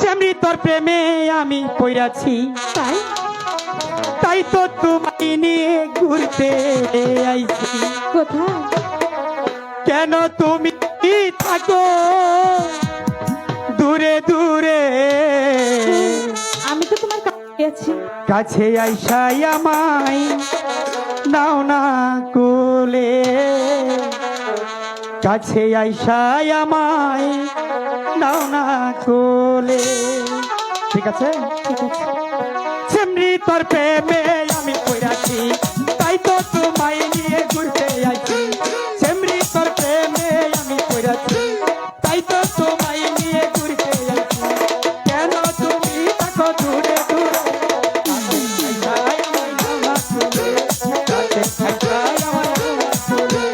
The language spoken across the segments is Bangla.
সেমরি তোর প্রেমে আমি পড়াছি, তাই তাই তো তোমায় নিয়ে ঘুরতে আইছি। কোথায়? কেন তুমি থাকো দূরে দূরে, আমি তো তোমার কাছে আছি। কাছে আইসাই আমায় নাও না কোলে, কাছে আইসাই আমায় নাও না কোলে। ঠিক আছে, ঠিক আছে। সেমরি তোর প্রেমে আমি পড়াছি, তাই তো তোমায় নিয়ে ঘুরতে আইছি। সেমরি তোর প্রেমে আমি পড়াছি, তাই তো তোমায় নিয়ে ঘুরতে আইছি। কেন তুমি থাকো দূরে দূরে, কাছে আইসাই আমায় নাও না কোলে, কাছে আইসাই আমায় নাও না কোলে।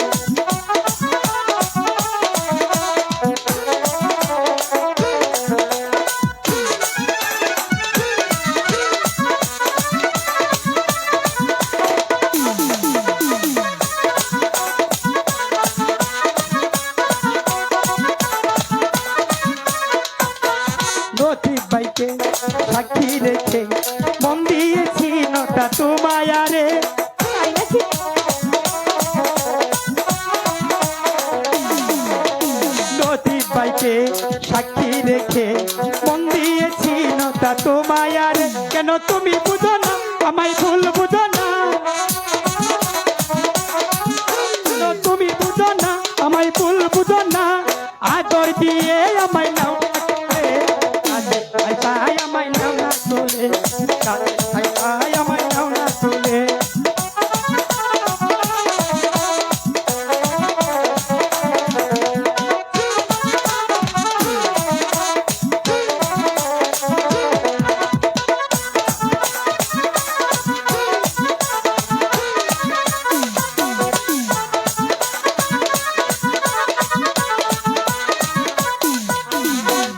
নদীর বাইকে সাক্ষী রেখে মন দিয়েছি নটা তোমায় আরে। তাই নাকি? নদীর বাইকে সাক্ষী রেখে মন দিয়েছি নটা তোমায় আরে। কেন তুমি বুঝো না আমায় ভুল বুঝো না, কেন তুমি বুঝো না আমায় ভুল বুঝো না। আদর দিয়ে আমায় নাও না কোলে, কাছে আইসাই আমায় নাও না কোলে, কাছে আইসাই আমায় নাও না কোলে।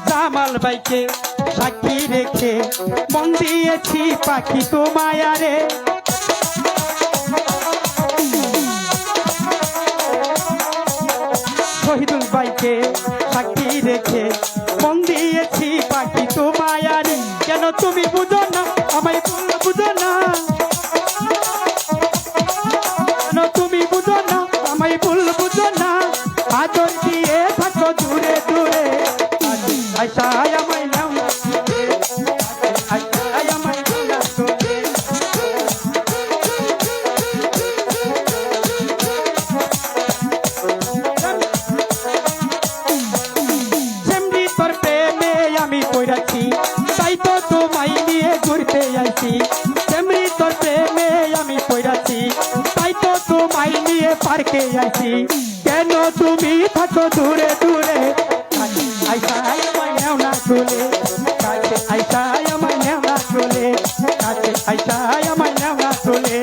জামাল বাইকে সাক্ষী রেখে মন দিয়েছি পাখি তোমায় আরে। শহীদুল বাইকে সাক্ষী রেখে মন দিয়েছি পাখি তোমায় আরে। কেন তুমি বুঝো না আমায় ভুল বুঝো না, কেন তুমি বুঝো না আমায় ভুল বুঝো না। আদর দিয়ে থাকো দূরে দূরে, কাছে আইসাই আমায় নাও না কোলে, কাছে আইসাই আমায় নাও না কোলে। সেমরি তোর প্রেমে আমি পড়াছি, তাই তো তোমায় নিয়ে ঘুরতে আইছি। সেমরি তোর প্রেমে আমি পড়াছি, তাই তো তোমায় নিয়ে পার্কে আইছি। কেন তুমি থাকো দূরে দূরে, কাছে আইসাই আমায় নাও না কোলে, কাছে আইসাই আমায় নাও না কোলে, কাছে আইসাই আমায় নাও না কোলে,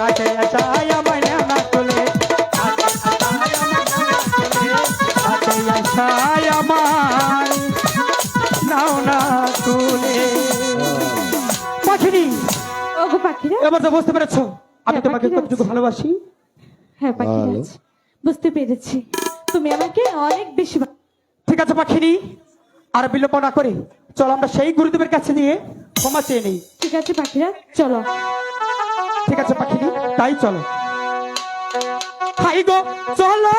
কাছে আইসাই আমায় নাও না কোলে, কাছে আইসাই আমায় নাও না কোলে, কাছে আইসাই আমায় নাও না কোলে। পাখিনি, ওগো পাখিরা। এবার তো বুঝতে পেরেছো আমি হ্যাঁ, তোমাকে পাখিরা কতটুকু আছে। ভালোবাসি। হ্যাঁ পাখিরা ভালো। আছে। বুঝতে পেরেছি তুমি আমাকে অনেক বেশি ঠিক আছে পাখিনি, আর বিলম্ব না করে চলো আমরা সেই গুরুদেবের কাছে নিয়ে ক্ষমা চেয়ে নেই। ঠিক আছে পাখিরা, চলো। ঠিক আছে পাখিনি, তাই চলো। হাই গো চলো